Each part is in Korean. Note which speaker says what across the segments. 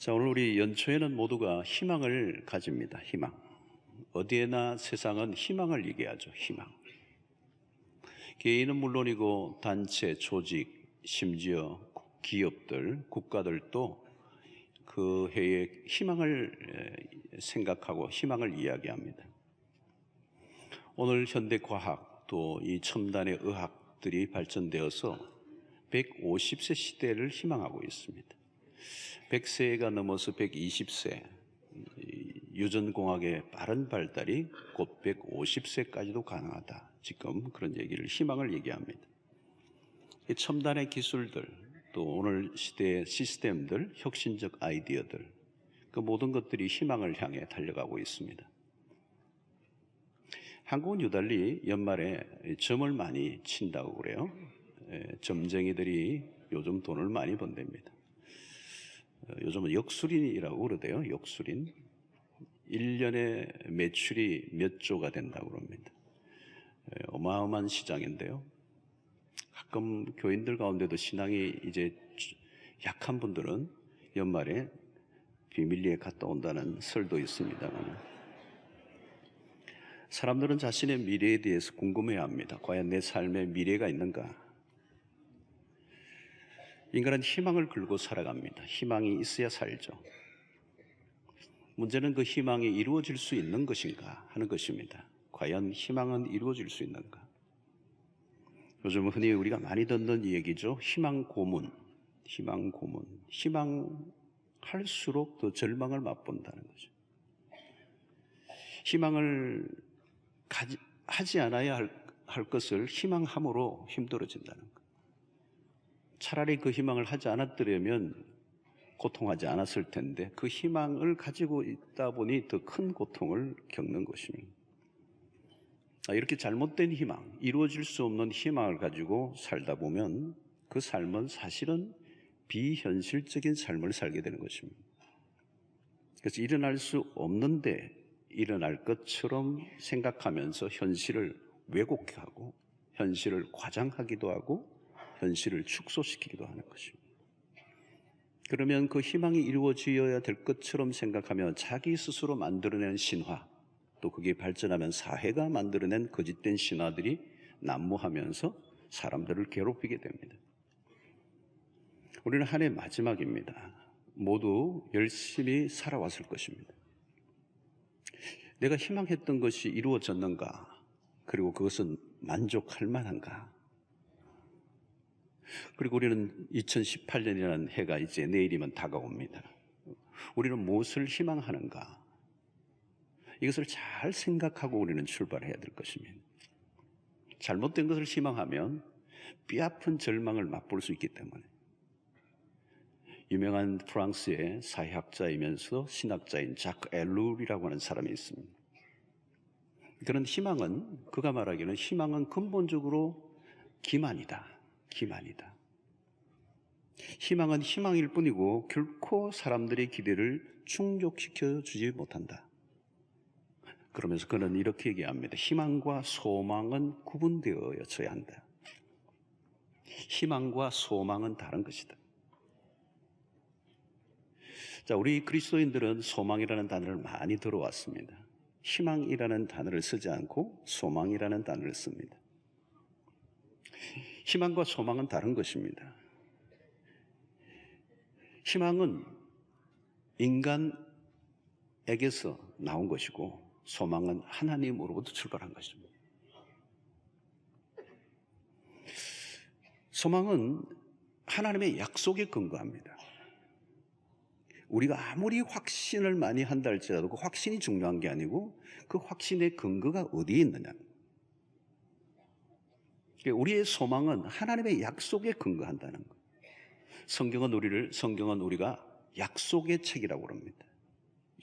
Speaker 1: 자, 오늘 우리 연초에는 모두가 희망을 가집니다. 희망. 어디에나 세상은 희망을 얘기하죠. 희망. 개인은 물론이고 단체, 조직, 심지어 기업들, 국가들도 그 해에 희망을 생각하고 희망을 이야기합니다. 오늘 현대 과학 또 이 첨단의 의학들이 발전되어서 150세 시대를 희망하고 있습니다. 100세가 넘어서 120세, 유전공학의 빠른 발달이 곧 150세까지도 가능하다. 지금 그런 얘기를, 희망을 얘기합니다. 이 첨단의 기술들, 또 오늘 시대의 시스템들, 혁신적 아이디어들, 그 모든 것들이 희망을 향해 달려가고 있습니다. 한국은 유달리 연말에 점을 많이 친다고 그래요. 점쟁이들이 요즘 돈을 많이 번답니다. 요즘은 역술인이라고 그러대요. 역술인. 1년에 매출이 몇 조가 된다고 그럽니다. 어마어마한 시장인데요. 가끔 교인들 가운데도 신앙이 이제 약한 분들은 연말에 비밀리에 갔다 온다는 설도 있습니다만, 사람들은 자신의 미래에 대해서 궁금해합니다. 과연 내 삶에 미래가 있는가? 인간은 희망을 걸고 살아갑니다. 희망이 있어야 살죠. 문제는 그 희망이 이루어질 수 있는 것인가 하는 것입니다. 과연 희망은 이루어질 수 있는가? 요즘 흔히 우리가 많이 듣는 얘기죠. 희망 고문. 희망 고문. 희망할수록 더 절망을 맛본다는 거죠. 희망을 하지 않아야 할 것을 희망함으로 힘들어진다는 것. 차라리 그 희망을 하지 않았더라면 고통하지 않았을 텐데, 그 희망을 가지고 있다 보니 더 큰 고통을 겪는 것입니다. 이렇게 잘못된 희망, 이루어질 수 없는 희망을 가지고 살다 보면 그 삶은 사실은 비현실적인 삶을 살게 되는 것입니다. 그래서 일어날 수 없는데 일어날 것처럼 생각하면서 현실을 왜곡하고 현실을 과장하기도 하고 현실을 축소시키기도 하는 것입니다. 그러면 그 희망이 이루어져야 될 것처럼 생각하며 자기 스스로 만들어낸 신화, 또 그게 발전하면 사회가 만들어낸 거짓된 신화들이 난무하면서 사람들을 괴롭히게 됩니다. 우리는 한 해 마지막입니다. 모두 열심히 살아왔을 것입니다. 내가 희망했던 것이 이루어졌는가? 그리고 그것은 만족할 만한가? 그리고 우리는 2018년이라는 해가 이제 내일이면 다가옵니다. 우리는 무엇을 희망하는가? 이것을 잘 생각하고 우리는 출발해야 될 것입니다. 잘못된 것을 희망하면 뼈아픈 절망을 맛볼 수 있기 때문에. 유명한 프랑스의 사회학자이면서 신학자인 자크 엘룰이라고 하는 사람이 있습니다. 그는 그가 말하기는 희망은 근본적으로 기만이다. 기만이다. 희망은 희망일 뿐이고 결코 사람들의 기대를 충족시켜 주지 못한다. 그러면서 그는 이렇게 얘기합니다. 희망과 소망은 구분되어져야 한다. 희망과 소망은 다른 것이다. 자, 우리 그리스도인들은 소망이라는 단어를 많이 들어왔습니다. 희망이라는 단어를 쓰지 않고 소망이라는 단어를 씁니다. 희망과 소망은 다른 것입니다. 희망은 인간에게서 나온 것이고 소망은 하나님으로부터 출발한 것입니다. 소망은 하나님의 약속에 근거합니다. 우리가 아무리 확신을 많이 한다 할지라도 그 확신이 중요한 게 아니고 그 확신의 근거가 어디에 있느냐. 우리의 소망은 하나님의 약속에 근거한다는 거예요. 성경은 우리가 약속의 책이라고 합니다.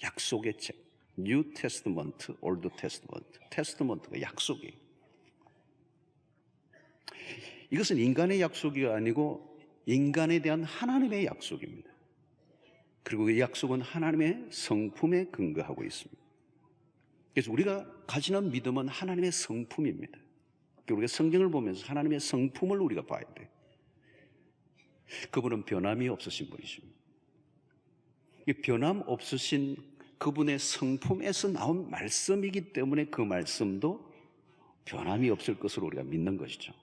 Speaker 1: 약속의 책. New Testament, Old Testament. 테스트먼트가 약속이에요. 이것은 인간의 약속이 아니고 인간에 대한 하나님의 약속입니다. 그리고 그 약속은 하나님의 성품에 근거하고 있습니다. 그래서 우리가 가지는 믿음은 하나님의 성품입니다. 우리가 성경을 보면서 하나님의 성품을 우리가 봐야 돼요. 그분은 변함이 없으신 분이십니다. 변함없으신 그분의 성품에서 나온 말씀이기 때문에 그 말씀도 변함이 없을 것으로 우리가 믿는 것이죠.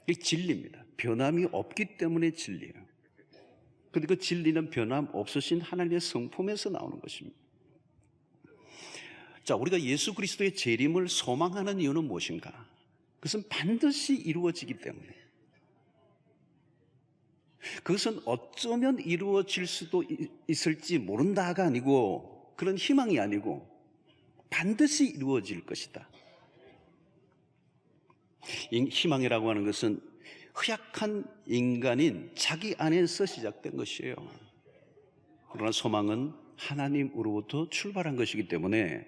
Speaker 1: 이게 진리입니다. 변함이 없기 때문에 진리예요. 그런데 그 진리는 변함없으신 하나님의 성품에서 나오는 것입니다. 자, 우리가 예수 그리스도의 재림을 소망하는 이유는 무엇인가? 그것은 반드시 이루어지기 때문에. 그것은 어쩌면 이루어질 수도 있을지 모른다가 아니고, 그런 희망이 아니고 반드시 이루어질 것이다. 희망이라고 하는 것은 허약한 인간인 자기 안에서 시작된 것이에요. 그러나 소망은 하나님으로부터 출발한 것이기 때문에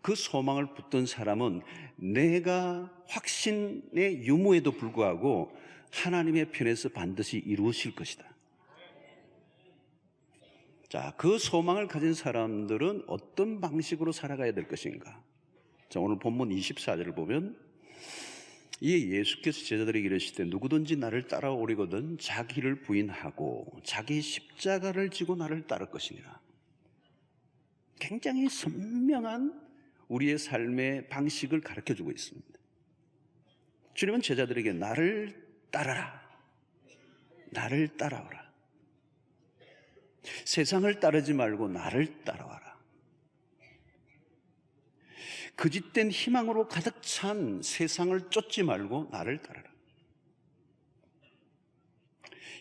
Speaker 1: 그 소망을 붙든 사람은 내가 확신의 유무에도 불구하고 하나님의 편에서 반드시 이루어질 것이다. 자, 그 소망을 가진 사람들은 어떤 방식으로 살아가야 될 것인가? 자, 오늘 본문 24절을 보면 이에 예수께서 제자들에게 이르시되 누구든지 나를 따라오려거든 자기를 부인하고 자기 십자가를 지고 나를 따를 것이니라. 굉장히 선명한 우리의 삶의 방식을 가르쳐주고 있습니다. 주님은 제자들에게 나를 따라라, 나를 따라오라. 세상을 따르지 말고 나를 따라와라. 거짓된 희망으로 가득 찬 세상을 쫓지 말고 나를 따르라.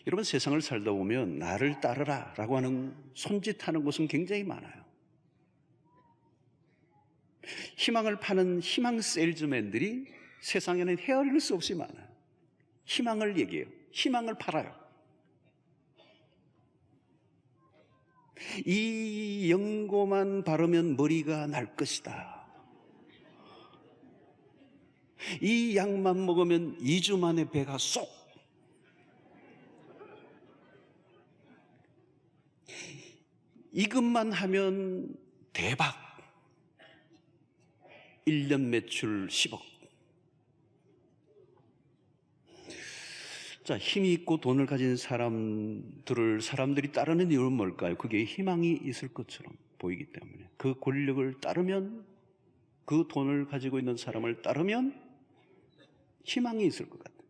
Speaker 1: 여러분, 세상을 살다 보면 나를 따르라 라고 하는 손짓하는 곳은 굉장히 많아요. 희망을 파는 희망 세일즈맨들이 세상에는 헤아릴 수 없이 많아요. 희망을 얘기해요. 희망을 팔아요. 이 연고만 바르면 머리가 날 것이다. 이 약만 먹으면 2주 만에 배가 쏙. 이것만 하면 대박. 1년 매출 10억. 자, 힘이 있고 돈을 가진 사람들이 따르는 이유는 뭘까요? 그게 희망이 있을 것처럼 보이기 때문에. 그 권력을 따르면, 그 돈을 가지고 있는 사람을 따르면 희망이 있을 것 같아요.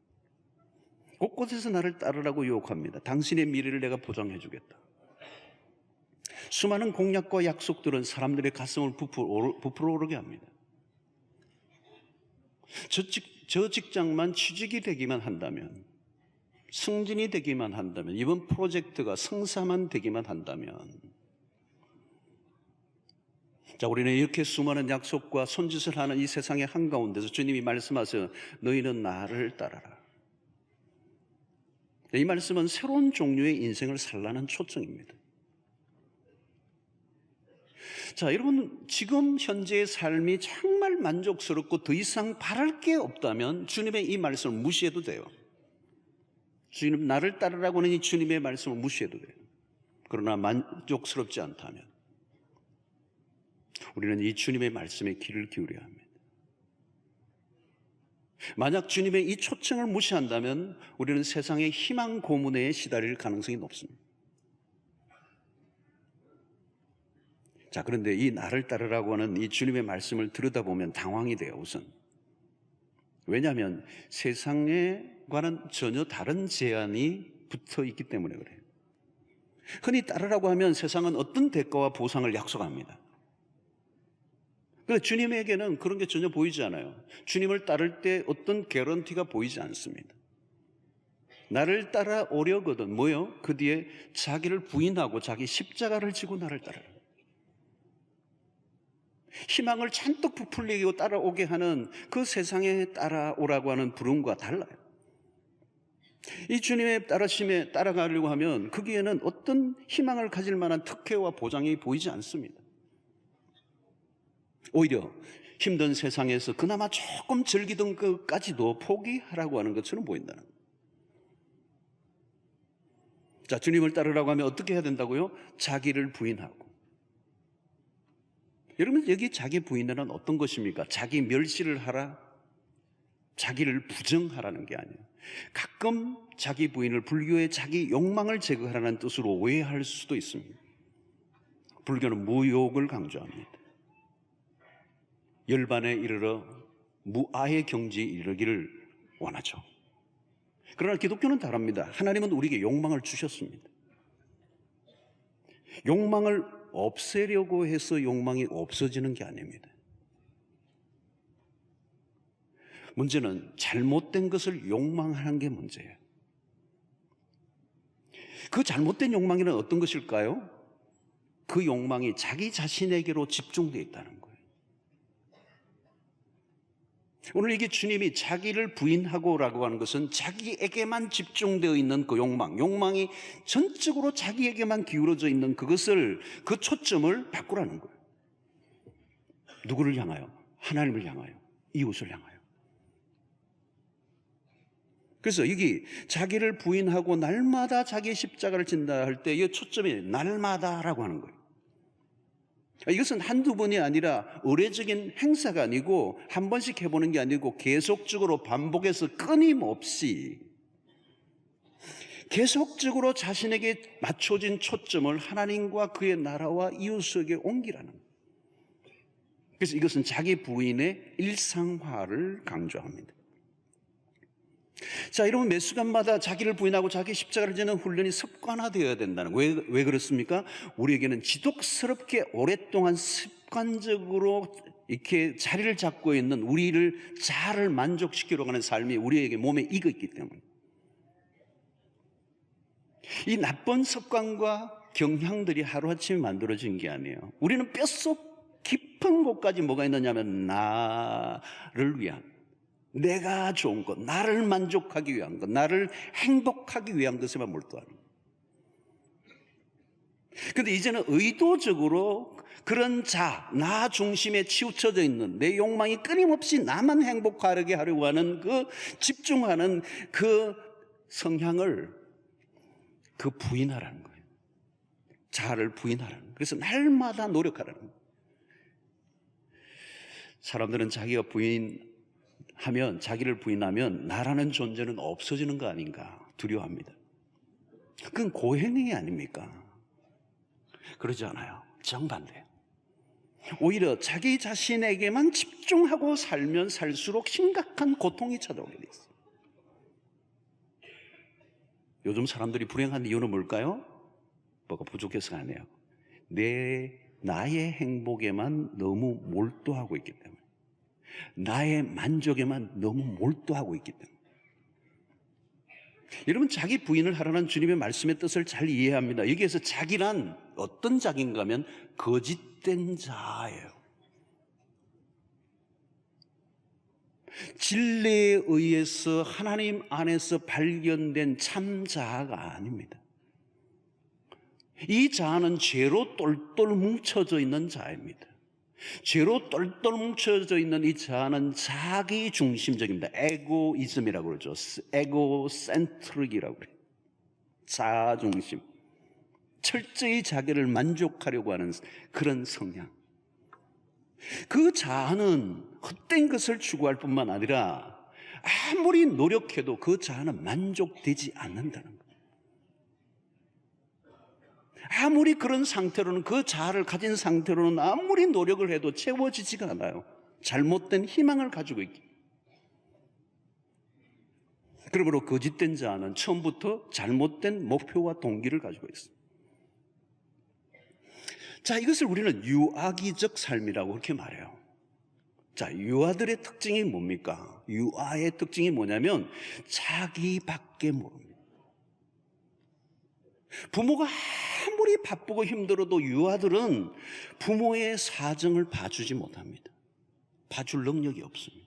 Speaker 1: 곳곳에서 나를 따르라고 유혹합니다. 당신의 미래를 내가 보장해 주겠다. 수많은 공약과 약속들은 사람들의 가슴을 부풀어 오르게 합니다. 저 직장만 취직이 되기만 한다면, 승진이 되기만 한다면, 이번 프로젝트가 성사만 되기만 한다면, 자, 우리는 이렇게 수많은 약속과 손짓을 하는 이 세상의 한가운데서 주님이 말씀하세요. 너희는 나를 따라라. 이 말씀은 새로운 종류의 인생을 살라는 초청입니다. 자, 여러분, 지금 현재의 삶이 정말 만족스럽고 더 이상 바랄 게 없다면 주님의 이 말씀을 무시해도 돼요. 주님, 나를 따르라고 하는 이 주님의 말씀을 무시해도 돼요. 그러나 만족스럽지 않다면 우리는 이 주님의 말씀에 귀를 기울여야 합니다. 만약 주님의 이 초청을 무시한다면 우리는 세상의 희망 고문에 시달릴 가능성이 높습니다. 자, 그런데 이 나를 따르라고 하는 이 주님의 말씀을 들여다보면 당황이 돼요, 우선. 왜냐하면 세상과는 전혀 다른 제한이 붙어 있기 때문에 그래요. 흔히 따르라고 하면 세상은 어떤 대가와 보상을 약속합니다. 그런데 주님에게는 그런 게 전혀 보이지 않아요. 주님을 따를 때 어떤 개런티가 보이지 않습니다. 나를 따라오려거든 뭐요? 그 뒤에 자기를 부인하고 자기 십자가를 지고 나를 따르라. 희망을 잔뜩 부풀리고 따라오게 하는 그 세상에 따라오라고 하는 부름과 달라요. 이 주님의 따르심에 따라가려고 하면 거기에는 어떤 희망을 가질 만한 특혜와 보장이 보이지 않습니다. 오히려 힘든 세상에서 그나마 조금 즐기던 것까지도 포기하라고 하는 것처럼 보인다는 거예요. 자, 주님을 따르라고 하면 어떻게 해야 된다고요? 자기를 부인하고. 여러분, 여기 자기 부인은 어떤 것입니까? 자기 멸시를 하라, 자기를 부정하라는 게 아니에요. 가끔 자기 부인을 불교의 자기 욕망을 제거하라는 뜻으로 오해할 수도 있습니다. 불교는 무욕을 강조합니다. 열반에 이르러 무아의 경지에 이르기를 원하죠. 그러나 기독교는 다릅니다. 하나님은 우리에게 욕망을 주셨습니다. 욕망을 없애려고 해서 욕망이 없어지는 게 아닙니다. 문제는 잘못된 것을 욕망하는 게 문제예요. 그 잘못된 욕망이란 어떤 것일까요? 그 욕망이 자기 자신에게로 집중되어 있다는 거예요. 오늘 이게 주님이 자기를 부인하고라고 하는 것은 자기에게만 집중되어 있는 그 욕망이 전적으로 자기에게만 기울어져 있는 그것을, 그 초점을 바꾸라는 거예요. 누구를 향하여? 하나님을 향하여, 이웃을 향하여. 그래서 여기 자기를 부인하고 날마다 자기의 십자가를 진다 할 때 이 초점이 날마다라고 하는 거예요. 이것은 한두 번이 아니라 의례적인 행사가 아니고 한 번씩 해보는 게 아니고 계속적으로 반복해서 끊임없이 계속적으로 자신에게 맞춰진 초점을 하나님과 그의 나라와 이웃에게 옮기라는 거예요. 그래서 이것은 자기 부인의 일상화를 강조합니다. 자, 여러분, 매 순간마다 자기를 부인하고 자기 십자가를 지는 훈련이 습관화되어야 된다는 거예요. 왜 그렇습니까? 우리에게는 지독스럽게 오랫동안 습관적으로 이렇게 자리를 잡고 있는 우리를 자아를 만족시키려고 하는 삶이 우리에게 몸에 익어 있기 때문에, 이 나쁜 습관과 경향들이 하루아침에 만들어진 게 아니에요. 우리는 뼛속 깊은 곳까지 뭐가 있느냐면 나를 위한, 내가 좋은 것, 나를 만족하기 위한 것, 나를 행복하기 위한 것에만 몰두하는 거예요. 그런데 이제는 의도적으로 그런 나 중심에 치우쳐져 있는 내 욕망이 끊임없이 나만 행복하게 하려고 하는 그 집중하는 그 성향을 부인하라는 거예요. 자아를 부인하라는 거예요. 그래서 날마다 노력하라는 거예요. 사람들은 자기를 부인하면 나라는 존재는 없어지는 거 아닌가 두려워합니다. 그건 고행이 아닙니까? 그러지 않아요. 정반대예요. 오히려 자기 자신에게만 집중하고 살면 살수록 심각한 고통이 찾아오게 돼 있어요. 요즘 사람들이 불행한 이유는 뭘까요? 뭐가 부족해서가 아니에요. 나의 행복에만 너무 몰두하고 있기 때문에, 나의 만족에만 너무 몰두하고 있기 때문에. 여러분, 자기 부인을 하라는 주님의 말씀의 뜻을 잘 이해합니다. 여기에서 자기란 어떤 자기인가 하면 거짓된 자예요. 진리에 의해서 하나님 안에서 발견된 참 자아가 아닙니다. 이 자아는 죄로 똘똘 뭉쳐져 있는 자입니다. 죄로 똘똘 뭉쳐져 있는 이 자아는 자기 중심적입니다. 에고이즘이라고 그러죠. 에고센트릭이라고 그래요. 자아 중심. 철저히 자기를 만족하려고 하는 그런 성향. 그 자아는 헛된 것을 추구할 뿐만 아니라 아무리 노력해도 그 자아는 만족되지 않는다는 거예요. 아무리 그런 상태로는, 그 자아를 가진 상태로는 아무리 노력을 해도 채워지지가 않아요. 잘못된 희망을 가지고 있기. 그러므로 거짓된 자아는 처음부터 잘못된 목표와 동기를 가지고 있어요. 자, 이것을 우리는 유아기적 삶이라고 그렇게 말해요. 자, 유아들의 특징이 뭡니까? 유아의 특징이 뭐냐면 자기밖에 모릅니다. 부모가 아무리 바쁘고 힘들어도 유아들은 부모의 사정을 봐주지 못합니다. 봐줄 능력이 없습니다.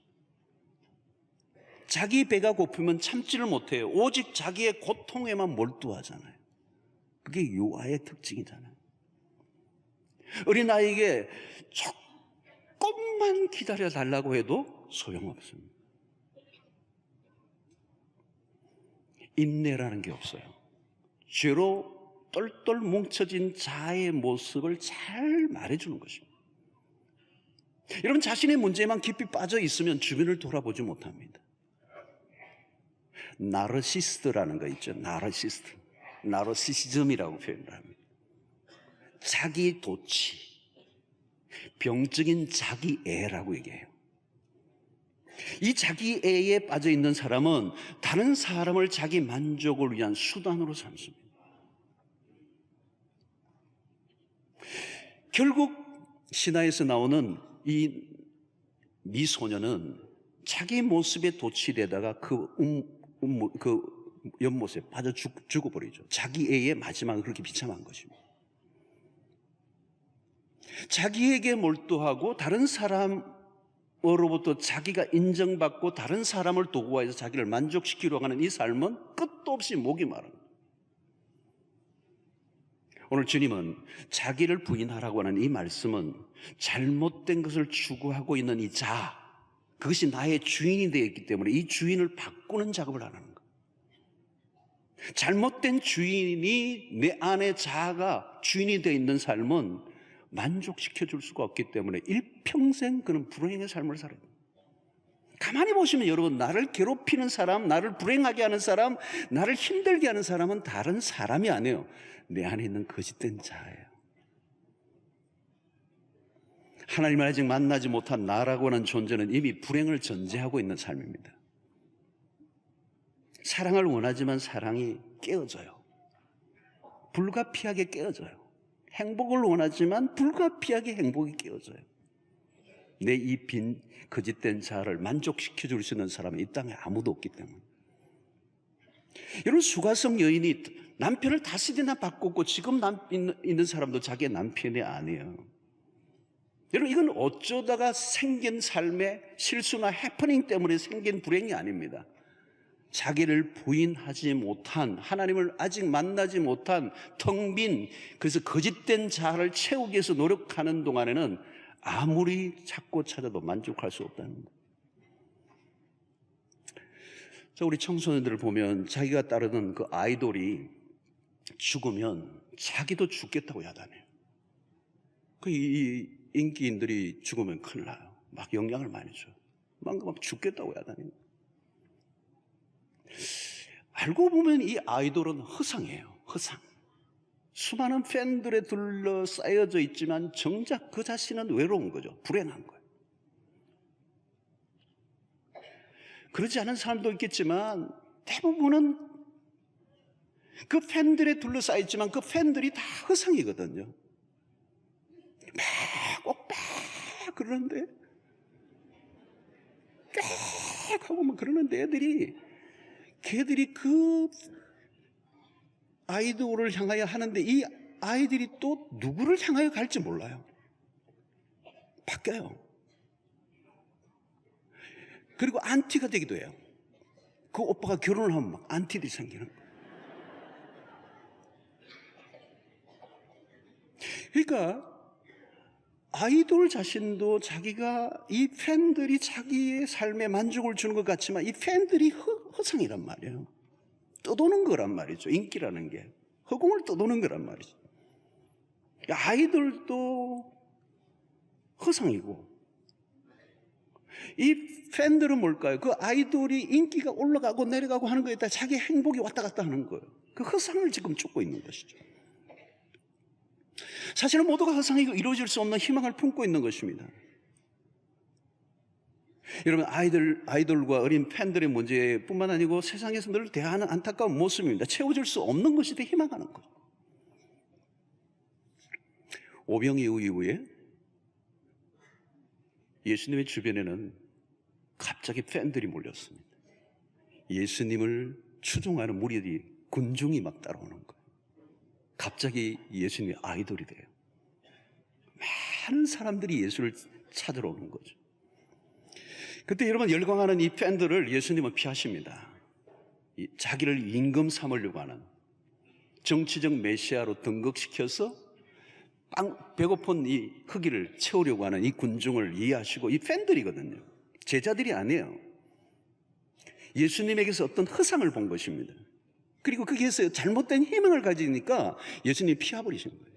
Speaker 1: 자기 배가 고프면 참지를 못해요. 오직 자기의 고통에만 몰두하잖아요. 그게 유아의 특징이잖아요. 어린아이에게 조금만 기다려달라고 해도 소용없습니다. 인내라는 게 없어요. 죄로 똘똘 뭉쳐진 자아의 모습을 잘 말해주는 것입니다. 여러분, 자신의 문제에만 깊이 빠져 있으면 주변을 돌아보지 못합니다. 나르시스트라는 거 있죠. 나르시스트. 나르시시즘이라고 표현을 합니다. 자기 도취, 병적인 자기애라고 얘기해요. 이 자기애에 빠져 있는 사람은 다른 사람을 자기 만족을 위한 수단으로 삼습니다. 결국 신화에서 나오는 이 미소녀는 자기 모습에 도취되다가 그 연못에 빠져 죽어버리죠. 자기애의 마지막은 그렇게 비참한 것입니다. 자기에게 몰두하고 다른 사람으로부터 자기가 인정받고 다른 사람을 도구화해서 자기를 만족시키려고 하는 이 삶은 끝도 없이 목이 마릅니다. 오늘 주님은 자기를 부인하라고 하는 이 말씀은 잘못된 것을 추구하고 있는 이 자, 그것이 나의 주인이 되어 있기 때문에 이 주인을 바꾸는 작업을 하는 거예요. 잘못된 주인이 내 안에 자아가 주인이 되어 있는 삶은 만족시켜 줄 수가 없기 때문에 일평생 그는 불행의 삶을 살아요. 가만히 보시면 여러분, 나를 괴롭히는 사람, 나를 불행하게 하는 사람, 나를 힘들게 하는 사람은 다른 사람이 아니에요. 내 안에 있는 거짓된 자예요. 하나님을 아직 만나지 못한 나라고 하는 존재는 이미 불행을 전제하고 있는 삶입니다. 사랑을 원하지만 사랑이 깨어져요. 불가피하게 깨어져요. 행복을 원하지만 불가피하게 행복이 깨어져요. 내 이 빈 거짓된 자아를 만족시켜 줄 수 있는 사람은 이 땅에 아무도 없기 때문에. 여러분, 수가성 여인이 남편을 다시나 바꿨고 지금 있는 사람도 자기의 남편이 아니에요. 여러분, 이건 어쩌다가 생긴 삶의 실수나 해프닝 때문에 생긴 불행이 아닙니다. 자기를 부인하지 못한, 하나님을 아직 만나지 못한 텅 빈, 그래서 거짓된 자아를 채우기 위해서 노력하는 동안에는 아무리 찾고 찾아도 만족할 수 없다는 거예요. 우리 청소년들을 보면 자기가 따르는 그 아이돌이 죽으면 자기도 죽겠다고 야단해요. 이 인기인들이 죽으면 큰일 나요. 막 영향을 많이 줘요. 막 죽겠다고 야단해요. 알고 보면 이 아이돌은 허상이에요. 허상. 수많은 팬들에 둘러싸여져 있지만 정작 그 자신은 외로운 거죠. 불행한 거예요. 그렇지 않은 사람도 있겠지만 대부분은 그 팬들에 둘러싸여 있지만 그 팬들이 다 허상이거든요. 꼭 그러는데 하고 막 그러는데 걔들이 그 아이돌을 향하여 하는데 이 아이들이 또 누구를 향하여 갈지 몰라요. 바뀌어요. 그리고 안티가 되기도 해요. 그 오빠가 결혼을 하면 막 안티들이 생기는 거예요. 그러니까 아이돌 자신도 자기가 이 팬들이 자기의 삶에 만족을 주는 것 같지만 이 팬들이 허상이란 말이에요. 떠도는 거란 말이죠. 인기라는 게 허공을 떠도는 거란 말이죠. 아이돌도 허상이고 이 팬들은 뭘까요? 그 아이돌이 인기가 올라가고 내려가고 하는 거에 따라 자기 행복이 왔다 갔다 하는 거예요. 그 허상을 지금 쫓고 있는 것이죠. 사실은 모두가 허상이고 이루어질 수 없는 희망을 품고 있는 것입니다. 여러분, 아이돌과 어린 팬들의 문제뿐만 아니고 세상에서 늘 대하는 안타까운 모습입니다. 채워질 수 없는 것이 더 희망하는 거죠. 오병 이후에 예수님의 주변에는 갑자기 팬들이 몰렸습니다. 예수님을 추종하는 무리들이 군중이 막 따라오는 거예요. 갑자기 예수님이 아이돌이 돼요. 많은 사람들이 예수를 찾으러 오는 거죠. 그때 여러분, 열광하는 이 팬들을 예수님은 피하십니다. 자기를 임금 삼으려고 하는 정치적 메시아로 등극시켜서 배고픈 이 허기를 채우려고 하는 이 군중을 이해하시고, 이 팬들이거든요. 제자들이 아니에요. 예수님에게서 어떤 허상을 본 것입니다. 그리고 거기에서 잘못된 희망을 가지니까 예수님이 피해버리신 거예요.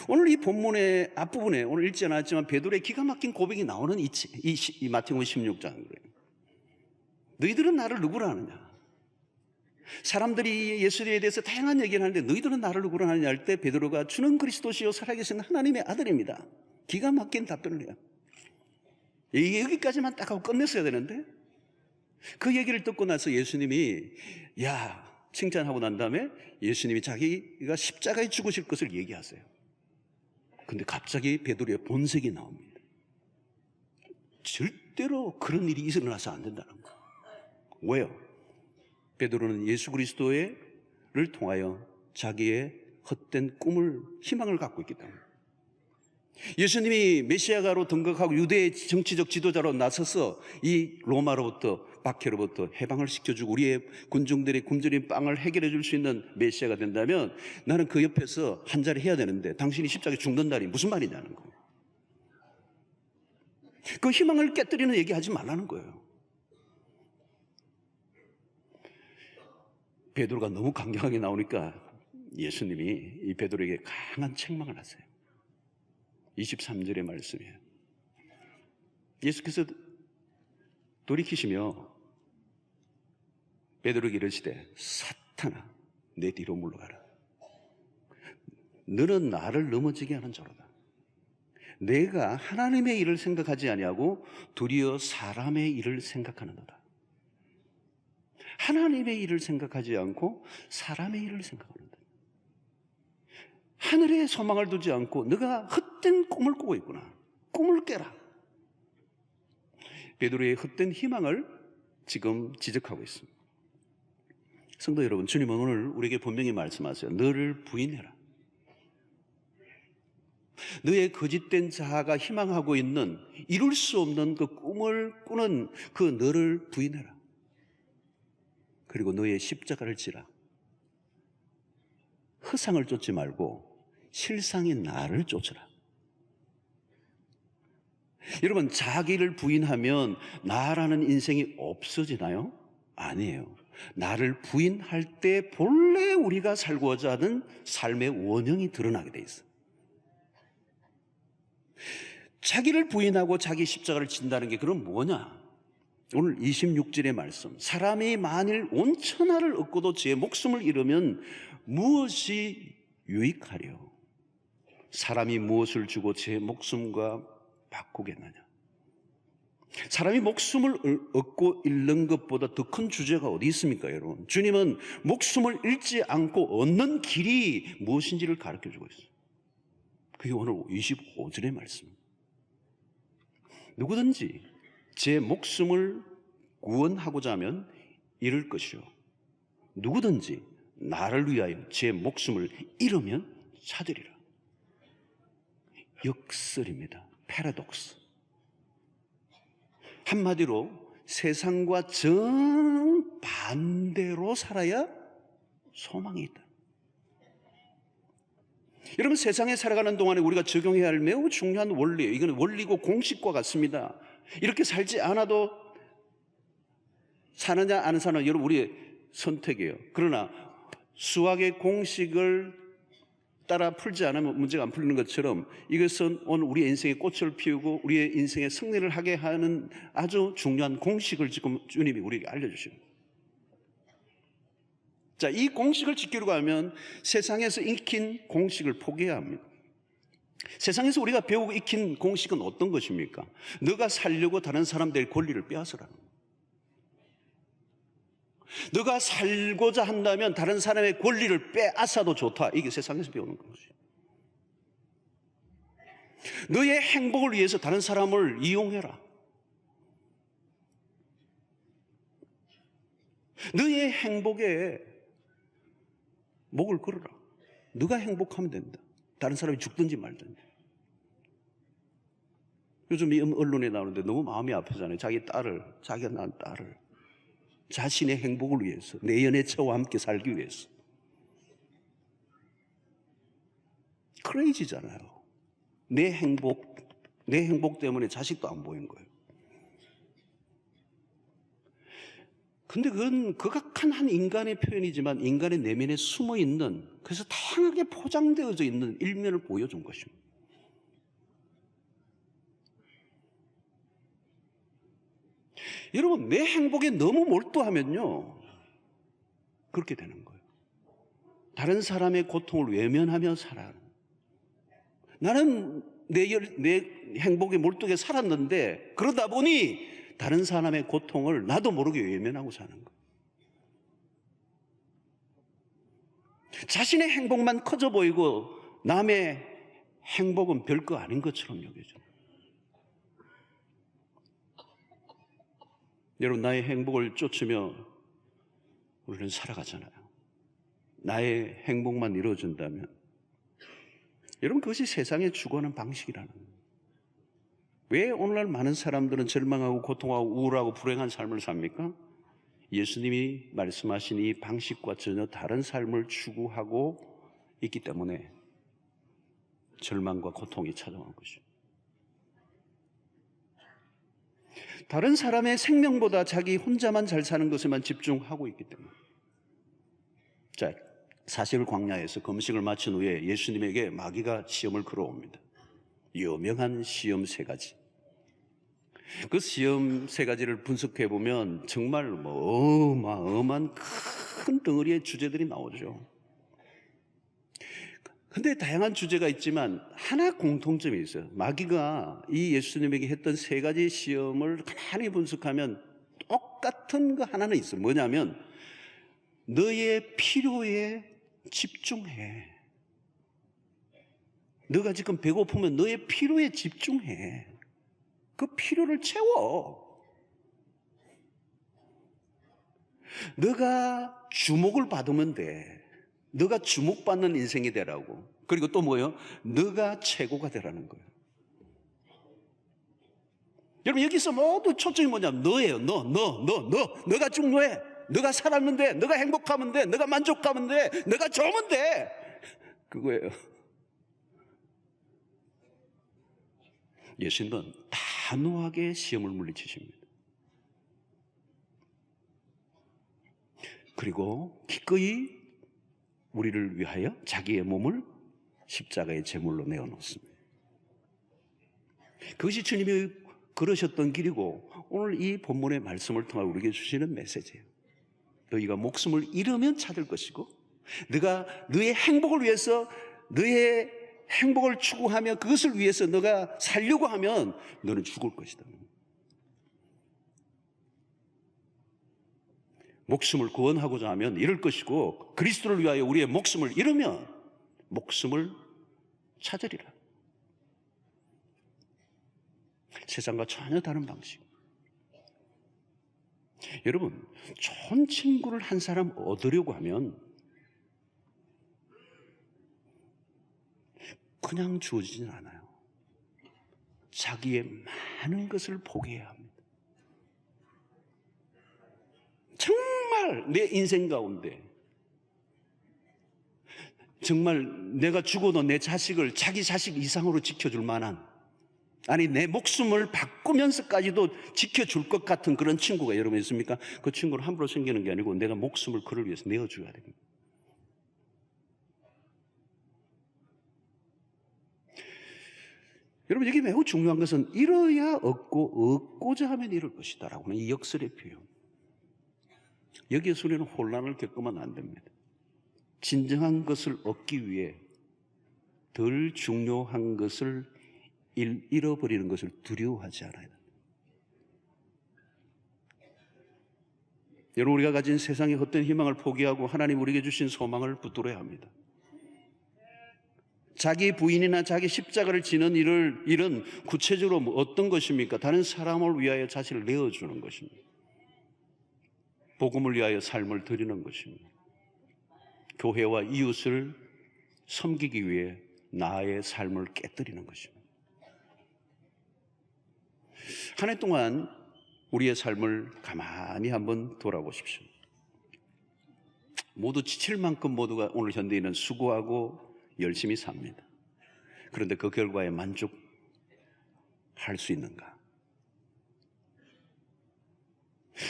Speaker 1: 오늘 이 본문의 앞부분에 오늘 읽지 않았지만 베드로의 기가 막힌 고백이 나오는 이 마태복음 16장이에요. 너희들은 나를 누구라 하느냐? 사람들이 예수에 대해서 다양한 얘기를 하는데 너희들은 나를 누구로 하느냐 할 때 베드로가 주는 그리스도시요 살아계신 하나님의 아들입니다. 기가 막힌 답변을 해요. 여기까지만 딱 하고 끝냈어야 되는데 그 얘기를 듣고 나서 예수님이 칭찬하고 난 다음에 예수님이 자기가 십자가에 죽으실 것을 얘기하세요. 근데 갑자기 베드로의 본색이 나옵니다. 절대로 그런 일이 일어나서 안 된다는 거예요. 왜요? 베드로는 예수 그리스도를 통하여 자기의 헛된 꿈을, 희망을 갖고 있기 때문에 예수님이 메시아가로 등극하고 유대의 정치적 지도자로 나서서 이 로마로부터, 박해로부터 해방을 시켜주고 우리의 군중들의 굶주린 빵을 해결해 줄 수 있는 메시아가 된다면 나는 그 옆에서 한 자리 해야 되는데 당신이 십자가에 죽는 날이 무슨 말이냐는 거예요. 그 희망을 깨뜨리는 얘기하지 말라는 거예요. 베드로가 너무 강경하게 나오니까 예수님이 이 베드로에게 강한 책망을 하세요. 23절의 말씀이에요. 예수께서 돌이키시며 베드로에게 이르시되 사탄아 내 뒤로 물러가라. 너는 나를 넘어지게 하는 자로다. 내가 하나님의 일을 생각하지 아니하고 도리어 사람의 일을 생각하는도다. 하나님의 일을 생각하지 않고 사람의 일을 생각하는다. 하늘에 소망을 두지 않고 너가 헛된 꿈을 꾸고 있구나. 꿈을 깨라. 베드로의 헛된 희망을 지금 지적하고 있습니다. 성도 여러분, 주님은 오늘 우리에게 분명히 말씀하세요. 너를 부인해라. 너의 거짓된 자아가 희망하고 있는 이룰 수 없는 그 꿈을 꾸는 그 너를 부인해라. 그리고 너의 십자가를 지라. 허상을 쫓지 말고 실상인 나를 쫓으라. 여러분, 자기를 부인하면 나라는 인생이 없어지나요? 아니에요. 나를 부인할 때 본래 우리가 살고자 하는 삶의 원형이 드러나게 돼 있어요. 자기를 부인하고 자기 십자가를 진다는 게 그럼 뭐냐? 오늘 26절의 말씀. 사람이 만일 온 천하를 얻고도 제 목숨을 잃으면 무엇이 유익하려? 사람이 무엇을 주고 제 목숨과 바꾸겠느냐? 사람이 목숨을 얻고 잃는 것보다 더 큰 주제가 어디 있습니까, 여러분? 주님은 목숨을 잃지 않고 얻는 길이 무엇인지를 가르쳐주고 있어요. 그게 오늘 25절의 말씀. 누구든지 제 목숨을 구원하고자 하면 잃을 것이요. 누구든지 나를 위하여 제 목숨을 잃으면 찾으리라. 역설입니다. 패러독스. 한마디로 세상과 정반대로 살아야 소망이 있다. 여러분, 세상에 살아가는 동안에 우리가 적용해야 할 매우 중요한 원리예요. 이건 원리고 공식과 같습니다. 이렇게 살지 않아도 사느냐 안 사느냐 여러분 우리의 선택이에요. 그러나 수학의 공식을 따라 풀지 않으면 문제가 안 풀리는 것처럼 이것은 오늘 우리의 인생에 꽃을 피우고 우리의 인생에 승리를 하게 하는 아주 중요한 공식을 지금 주님이 우리에게 알려주십니다. 자, 이 공식을 지키려고 하면 세상에서 익힌 공식을 포기해야 합니다. 세상에서 우리가 배우고 익힌 공식은 어떤 것입니까? 너가 살려고 다른 사람들의 권리를 빼앗으라는 거예요. 너가 살고자 한다면 다른 사람의 권리를 빼앗아도 좋다. 이게 세상에서 배우는 것이에요. 너의 행복을 위해서 다른 사람을 이용해라. 너의 행복에 목을 걸어라. 너가 행복하면 된다. 다른 사람이 죽든지 말든지. 요즘 이 언론에 나오는데 너무 마음이 아프잖아요. 자기가 낳은 딸을 자신의 행복을 위해서, 내 연애처와 함께 살기 위해서. 크레이지잖아요. 내 행복 때문에 자식도 안 보이는 거예요. 근데 그건 극악한 한 인간의 표현이지만 인간의 내면에 숨어 있는, 그래서 다양하게 포장되어져 있는 일면을 보여준 것입니다. 여러분, 내 행복에 너무 몰두하면요, 그렇게 되는 거예요. 다른 사람의 고통을 외면하며 살아가는 거예요. 나는 내 행복에 몰두해 살았는데 그러다 보니 다른 사람의 고통을 나도 모르게 외면하고 사는 거예요. 자신의 행복만 커져 보이고 남의 행복은 별거 아닌 것처럼 여겨져요. 여러분, 나의 행복을 쫓으며 우리는 살아가잖아요. 나의 행복만 이루어진다면 여러분, 그것이 세상의 추구하는 방식이라는 거예요. 왜 오늘날 많은 사람들은 절망하고 고통하고 우울하고 불행한 삶을 삽니까? 예수님이 말씀하신 이 방식과 전혀 다른 삶을 추구하고 있기 때문에 절망과 고통이 찾아오는 것이죠. 다른 사람의 생명보다 자기 혼자만 잘 사는 것에만 집중하고 있기 때문에. 자, 사실 광야에서 금식을 마친 후에 예수님에게 마귀가 시험을 걸어옵니다. 유명한 시험 3가지. 그 시험 3가지를 분석해 보면 정말 어마어마한 큰 덩어리의 주제들이 나오죠. 근데 다양한 주제가 있지만 하나 공통점이 있어요. 마귀가 이 예수님에게 했던 3가지 시험을 가만히 분석하면 똑같은 거 하나는 있어요. 뭐냐면 너의 필요에 집중해. 너가 지금 배고프면 너의 필요에 집중해. 그 필요를 채워. 너가 주목을 받으면 돼. 너가 주목받는 인생이 되라고. 그리고 또 뭐예요? 너가 최고가 되라는 거예요. 여러분, 여기서 모두 초점이 뭐냐면 너예요. 너가 중요해. 너가 살았는데, 너가 행복하면 돼. 너가 만족하면 돼. 너가 좋으면 돼. 그거예요. 예수님은 단호하게 시험을 물리치십니다. 그리고 기꺼이 우리를 위하여 자기의 몸을 십자가의 제물로 내어놓습니다. 그것이 주님이 걸으셨던 길이고 오늘 이 본문의 말씀을 통해 우리에게 주시는 메시지예요. 너희가 목숨을 잃으면 찾을 것이고 너가 너의 행복을 위해서 너의 행복을 추구하며 그것을 위해서 너가 살려고 하면 너는 죽을 것이다. 목숨을 구원하고자 하면 잃을 것이고 그리스도를 위하여 우리의 목숨을 잃으면 목숨을 찾으리라. 세상과 전혀 다른 방식. 여러분, 좋은 친구를 한 사람 얻으려고 하면 그냥 주어지진 않아요. 자기의 많은 것을 포기해야 합니다. 정말 내 인생 가운데 정말 내가 죽어도 내 자식을 자기 자식 이상으로 지켜줄 만한, 아니 내 목숨을 바꾸면서까지도 지켜줄 것 같은 그런 친구가 여러분 있습니까? 그 친구는 함부로 생기는 게 아니고 내가 목숨을 그를 위해서 내어줘야 됩니다. 여러분, 여기 매우 중요한 것은 잃어야 얻고 얻고자 하면 잃을 것이다 라고 하는 이 역설의 표현. 여기에서 우리는 혼란을 겪으면 안 됩니다. 진정한 것을 얻기 위해 덜 중요한 것을 잃어버리는 것을 두려워하지 않아야 합니다. 여러분, 우리가 가진 세상의 헛된 희망을 포기하고 하나님 우리에게 주신 소망을 붙들어야 합니다. 자기 부인이나 자기 십자가를 지는 일은 구체적으로 어떤 것입니까? 다른 사람을 위하여 자신을 내어주는 것입니다. 복음을 위하여 삶을 드리는 것입니다. 교회와 이웃을 섬기기 위해 나의 삶을 깨뜨리는 것입니다. 한 해 동안 우리의 삶을 가만히 한번 돌아보십시오. 모두 지칠 만큼 모두가 오늘 현대인은 수고하고 열심히 삽니다. 그런데 그 결과에 만족할 수 있는가?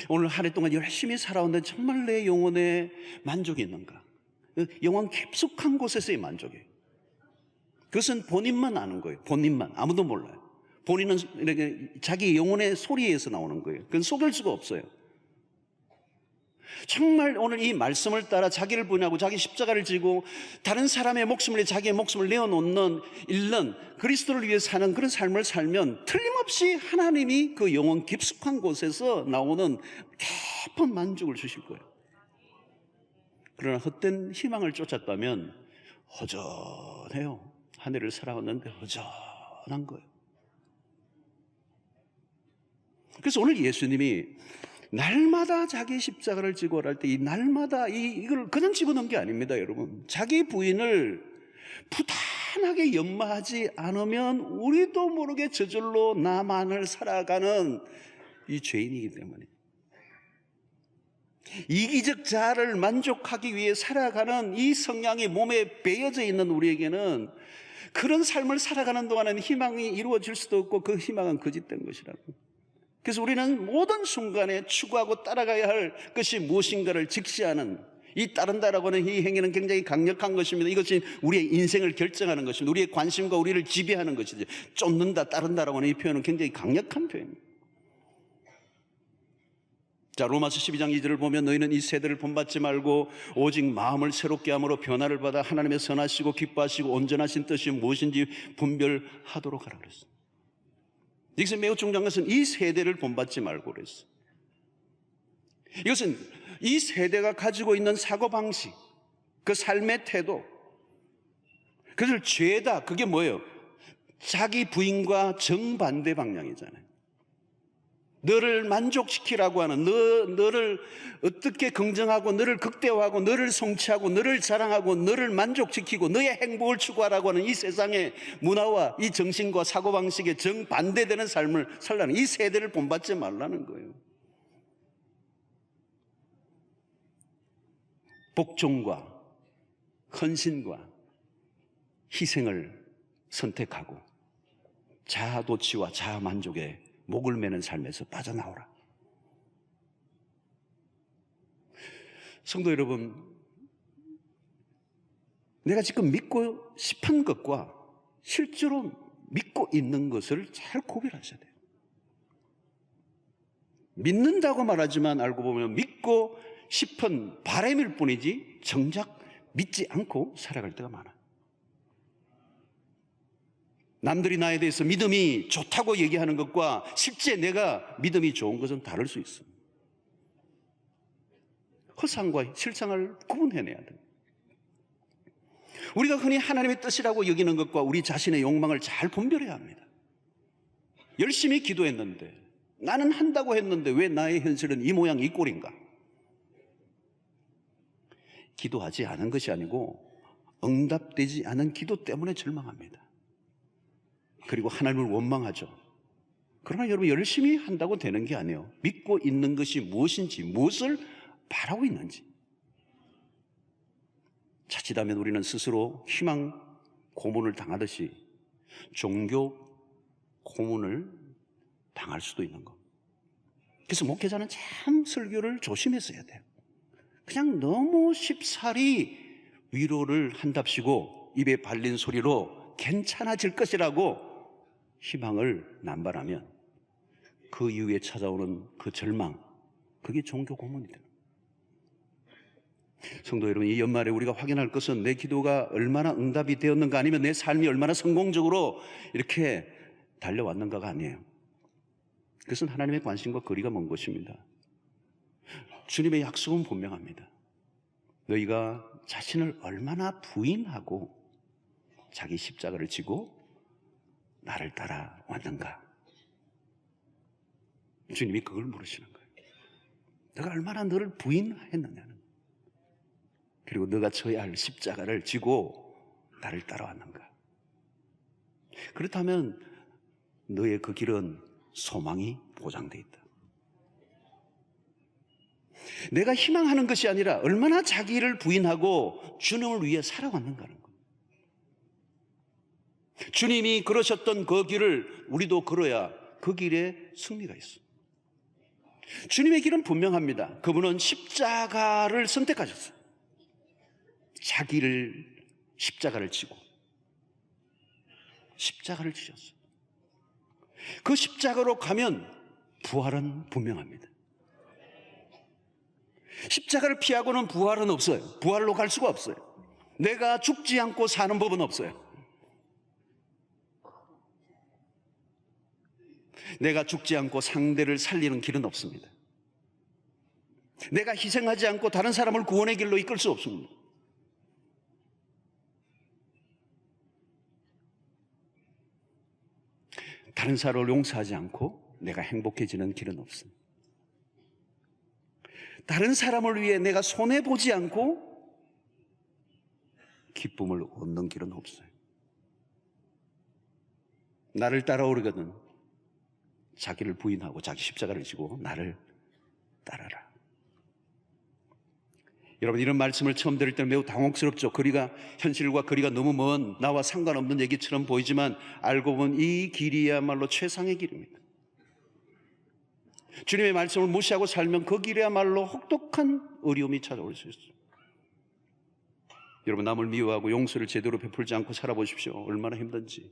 Speaker 1: 오늘 한 해 동안 열심히 살아왔는데 정말 내 영혼에 만족이 있는가? 영혼 깊숙한 곳에서의 만족이에요. 그것은 본인만 아는 거예요. 본인만. 아무도 몰라요. 본인은 이렇게 자기 영혼의 소리에서 나오는 거예요. 그건 속일 수가 없어요. 정말 오늘 이 말씀을 따라 자기를 부인하고 자기 십자가를 지고 다른 사람의 목숨을 위해 자기의 목숨을 내어놓는 잃는 그리스도를 위해 사는 그런 삶을 살면 틀림없이 하나님이 그 영혼 깊숙한 곳에서 나오는 깊은 만족을 주실 거예요. 그러나 헛된 희망을 쫓았다면 허전해요. 한 해를 살아왔는데 허전한 거예요. 그래서 오늘 예수님이 날마다 자기 십자가를 지고 할 때 이 날마다 이걸 그냥 집어넣은 게 아닙니다, 여러분. 자기 부인을 부단하게 연마하지 않으면 우리도 모르게 저절로 나만을 살아가는 이 죄인이기 때문에 이기적 자아를 만족하기 위해 살아가는 이 성향이 몸에 배어져 있는 우리에게는 그런 삶을 살아가는 동안은 희망이 이루어질 수도 없고 그 희망은 거짓된 것이라고. 그래서 우리는 모든 순간에 추구하고 따라가야 할 것이 무엇인가를 직시하는 이 따른다라고 하는 이 행위는 굉장히 강력한 것입니다. 이것이 우리의 인생을 결정하는 것입니다. 우리의 관심과 우리를 지배하는 것이죠. 쫓는다, 따른다라고 하는 이 표현은 굉장히 강력한 표현입니다. 자, 로마서 12장 2절을 보면 너희는 이 세대를 본받지 말고 오직 마음을 새롭게 함으로 변화를 받아 하나님의 선하시고 기뻐하시고 온전하신 뜻이 무엇인지 분별하도록 하라 그랬어요. 여기서 매우 중요한 것은 이 세대를 본받지 말고 그랬어요. 이것은 이 세대가 가지고 있는 사고방식, 그 삶의 태도, 그것을 죄다, 그게 뭐예요? 자기 부인과 정반대 방향이잖아요. 너를 만족시키라고 하는, 너를 어떻게 긍정하고 너를 극대화하고 너를 성취하고 너를 자랑하고 너를 만족시키고 너의 행복을 추구하라고 하는 이 세상의 문화와 이 정신과 사고방식에 정반대되는 삶을 살라는, 이 세대를 본받지 말라는 거예요. 복종과 헌신과 희생을 선택하고 자아도취와 자아만족에 목을 매는 삶에서 빠져나오라. 성도 여러분, 내가 지금 믿고 싶은 것과 실제로 믿고 있는 것을 잘 구별하셔야 돼요. 믿는다고 말하지만 알고 보면 믿고 싶은 바람일 뿐이지 정작 믿지 않고 살아갈 때가 많아요. 남들이 나에 대해서 믿음이 좋다고 얘기하는 것과 실제 내가 믿음이 좋은 것은 다를 수 있습니다. 허상과 실상을 구분해내야 돼요. 우리가 흔히 하나님의 뜻이라고 여기는 것과 우리 자신의 욕망을 잘 분별해야 합니다. 열심히 기도했는데, 나는 한다고 했는데 왜 나의 현실은 이 모양 이 꼴인가? 기도하지 않은 것이 아니고 응답되지 않은 기도 때문에 절망합니다. 그리고 하나님을 원망하죠. 그러나 여러분, 열심히 한다고 되는 게 아니에요. 믿고 있는 것이 무엇인지, 무엇을 바라고 있는지 자칫하면 우리는 스스로 희망 고문을 당하듯이 종교 고문을 당할 수도 있는 것. 그래서 목회자는 참 설교를 조심해서 해야 돼요. 그냥 너무 쉽사리 위로를 한답시고 입에 발린 소리로 괜찮아질 것이라고 희망을 남발하면 그 이후에 찾아오는 그 절망, 그게 종교 고문이 됩니다. 성도 여러분, 이 연말에 우리가 확인할 것은 내 기도가 얼마나 응답이 되었는가, 아니면 내 삶이 얼마나 성공적으로 이렇게 달려왔는가가 아니에요. 그것은 하나님의 관심과 거리가 먼 것입니다. 주님의 약속은 분명합니다. 너희가 자신을 얼마나 부인하고 자기 십자가를 지고 나를 따라왔는가. 주님이 그걸 물으시는 거예요. 너가 얼마나 너를 부인했느냐는, 그리고 너가 져야 할 십자가를 지고 나를 따라왔는가. 그렇다면 너의 그 길은 소망이 보장되어 있다. 내가 희망하는 것이 아니라 얼마나 자기를 부인하고 주님을 위해 살아왔는가 하는 거예요. 주님이 걸으셨던 그 길을 우리도 걸어야 그 길에 승리가 있어요. 주님의 길은 분명합니다. 그분은 십자가를 선택하셨어요. 자기를 십자가를 지고 십자가를 지셨어요. 그 십자가로 가면 부활은 분명합니다. 십자가를 피하고는 부활은 없어요. 부활로 갈 수가 없어요. 내가 죽지 않고 사는 법은 없어요. 내가 죽지 않고 상대를 살리는 길은 없습니다. 내가 희생하지 않고 다른 사람을 구원의 길로 이끌 수 없습니다. 다른 사람을 용서하지 않고 내가 행복해지는 길은 없습니다. 다른 사람을 위해 내가 손해보지 않고 기쁨을 얻는 길은 없어요. 나를 따라오려거든 자기를 부인하고 자기 십자가를 지고 나를 따라라. 여러분, 이런 말씀을 처음 들을 때는 매우 당혹스럽죠. 현실과 거리가 너무 먼 나와 상관없는 얘기처럼 보이지만 알고 보면 이 길이야말로 최상의 길입니다. 주님의 말씀을 무시하고 살면 그 길이야말로 혹독한 어려움이 찾아올 수 있어요. 여러분, 남을 미워하고 용서를 제대로 베풀지 않고 살아보십시오. 얼마나 힘든지.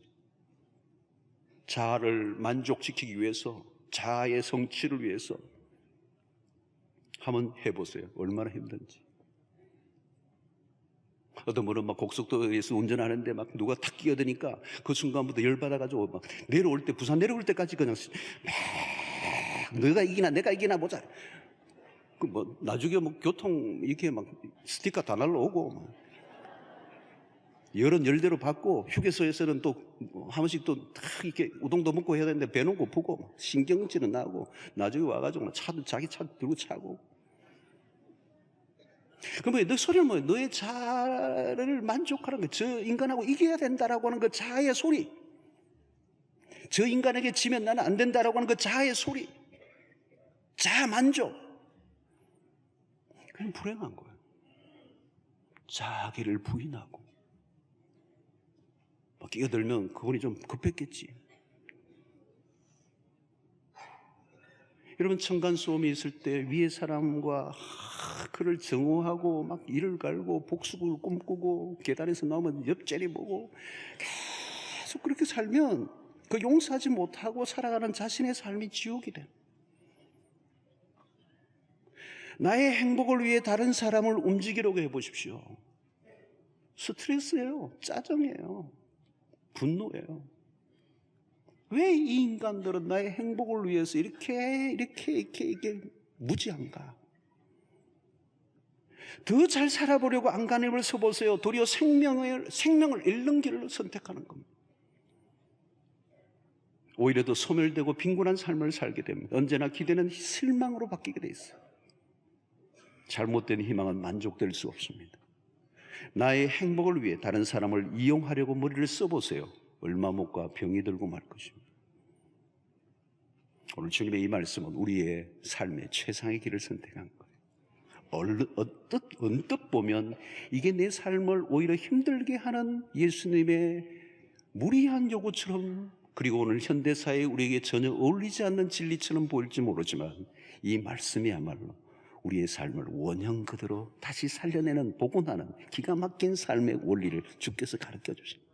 Speaker 1: 자아를 만족시키기 위해서, 자아의 성취를 위해서 한번 해보세요. 얼마나 힘든지. 어떤 분은 막 고속도로에서 운전하는데 막 누가 탁 끼어드니까 그 순간부터 열받아가지고 막 내려올 때, 부산 내려올 때까지 그냥 너가 이기나 내가 이기나 보자. 그 뭐 나중에 뭐 교통 이렇게 막 스티커 다 날라오고 막 열은 열대로 받고, 휴게소에서는 또 한 번씩 또 탁 이렇게 우동도 먹고 해야 되는데 배는 고프고 신경질은 나고, 나중에 와가지고 차도 자기 차 들고 차고. 그럼 너 소리는 뭐예요? 너의 자아를 만족하는 거, 저 인간하고 이겨야 된다라고 하는 그 자아의 소리, 저 인간에게 지면 나는 안 된다라고 하는 그 자아의 소리, 자아 만족. 그냥 불행한 거예요. 자기를 부인하고 막 끼어들면 그분이 좀 급했겠지. 여러분, 층간소음이 있을 때 위의 사람과 그를 정오하고 막 이를 갈고 복수를 꿈꾸고 계단에서 나오면 옆자리 보고 계속 그렇게 살면 그 용서하지 못하고 살아가는 자신의 삶이 지옥이 돼. 나의 행복을 위해 다른 사람을 움직이려고 해보십시오. 스트레스예요. 짜증이에요. 분노예요. 왜 이 인간들은 나의 행복을 위해서 이렇게 무지한가? 더 잘 살아보려고 안간힘을 써보세요. 도리어 생명을 잃는 길을 선택하는 겁니다. 오히려 더 소멸되고 빈곤한 삶을 살게 됩니다. 언제나 기대는 실망으로 바뀌게 돼 있어요. 잘못된 희망은 만족될 수 없습니다. 나의 행복을 위해 다른 사람을 이용하려고 머리를 써보세요. 얼마 못 가 병이 들고 말 것입니다. 오늘 주님의 이 말씀은 우리의 삶의 최상의 길을 선택한 거예요. 언뜻 보면 이게 내 삶을 오히려 힘들게 하는 예수님의 무리한 요구처럼, 그리고 오늘 현대사회에 우리에게 전혀 어울리지 않는 진리처럼 보일지 모르지만 이 말씀이야말로 우리의 삶을 원형 그대로 다시 살려내는, 복원하는 기가 막힌 삶의 원리를 주께서 가르쳐 주십니다.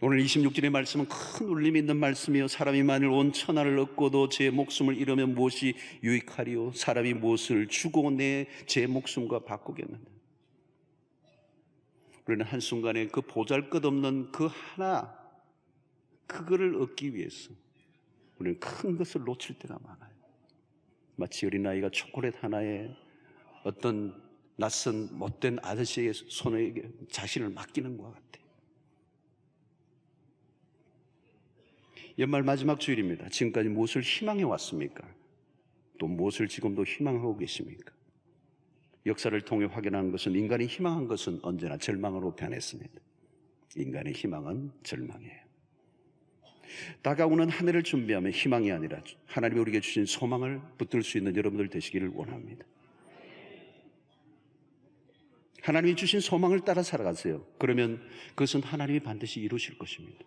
Speaker 1: 오늘 26절의 말씀은 큰 울림이 있는 말씀이요, 사람이 만일 온 천하를 얻고도 제 목숨을 잃으면 무엇이 유익하리요? 사람이 무엇을 주고 제 목숨과 바꾸겠느냐? 우리는 한순간에 그 보잘것없는 그 하나, 그거를 얻기 위해서 우리는 큰 것을 놓칠 때가 많아요. 마치 어린아이가 초콜릿 하나에 어떤 낯선 못된 아저씨의 손에 자신을 맡기는 것과 같아요. 연말 마지막 주일입니다. 지금까지 무엇을 희망해 왔습니까? 또 무엇을 지금도 희망하고 계십니까? 역사를 통해 확인한 것은 인간이 희망한 것은 언제나 절망으로 변했습니다. 인간의 희망은 절망이에요. 다가오는 한 해를 준비하면 희망이 아니라 하나님이 우리에게 주신 소망을 붙들 수 있는 여러분들 되시기를 원합니다. 하나님이 주신 소망을 따라 살아가세요. 그러면 그것은 하나님이 반드시 이루실 것입니다.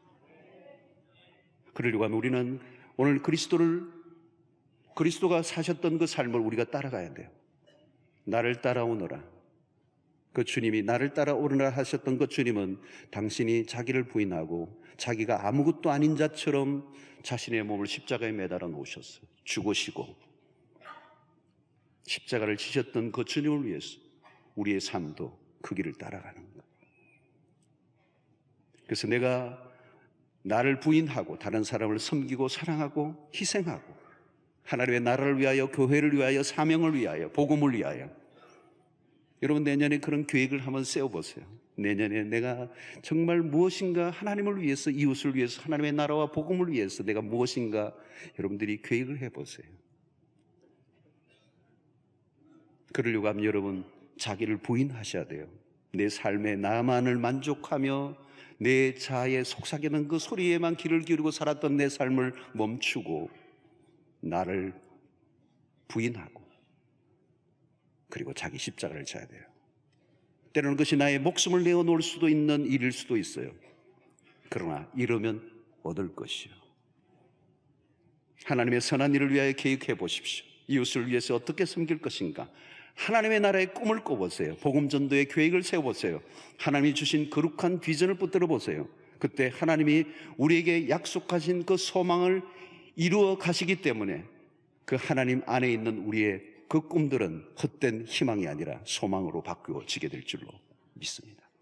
Speaker 1: 그러려고 하면 우리는 오늘 그리스도가 사셨던 그 삶을 우리가 따라가야 돼요. 나를 따라오너라. 그 주님이 나를 따라오느라 하셨던 그 주님은 당신이 자기를 부인하고 자기가 아무것도 아닌 자처럼 자신의 몸을 십자가에 매달아 놓으셨어요. 죽으시고 십자가를 지셨던 그 주님을 위해서 우리의 삶도 그 길을 따라가는 것. 그래서 내가 나를 부인하고 다른 사람을 섬기고 사랑하고 희생하고 하나님의 나라를 위하여, 교회를 위하여, 사명을 위하여, 복음을 위하여, 여러분 내년에 그런 계획을 한번 세워보세요. 내년에 내가 정말 무엇인가 하나님을 위해서, 이웃을 위해서, 하나님의 나라와 복음을 위해서 내가 무엇인가 여러분들이 계획을 해보세요. 그러려고 하면 여러분 자기를 부인하셔야 돼요. 내 삶에 나만을 만족하며 내 자아에 속삭이는 그 소리에만 귀를 기울이고 살았던 내 삶을 멈추고 나를 부인하고 그리고 자기 십자가를 져야 돼요. 때로는 그것이 나의 목숨을 내어놓을 수도 있는 일일 수도 있어요. 그러나 이러면 얻을 것이요. 하나님의 선한 일을 위하여 계획해 보십시오. 이웃을 위해서 어떻게 섬길 것인가? 하나님의 나라의 꿈을 꿔보세요. 복음전도의 계획을 세워보세요. 하나님이 주신 거룩한 비전을 붙들어 보세요. 그때 하나님이 우리에게 약속하신 그 소망을 이루어 가시기 때문에 그 하나님 안에 있는 우리의 그 꿈들은 헛된 희망이 아니라 소망으로 바뀌어지게 될 줄로 믿습니다.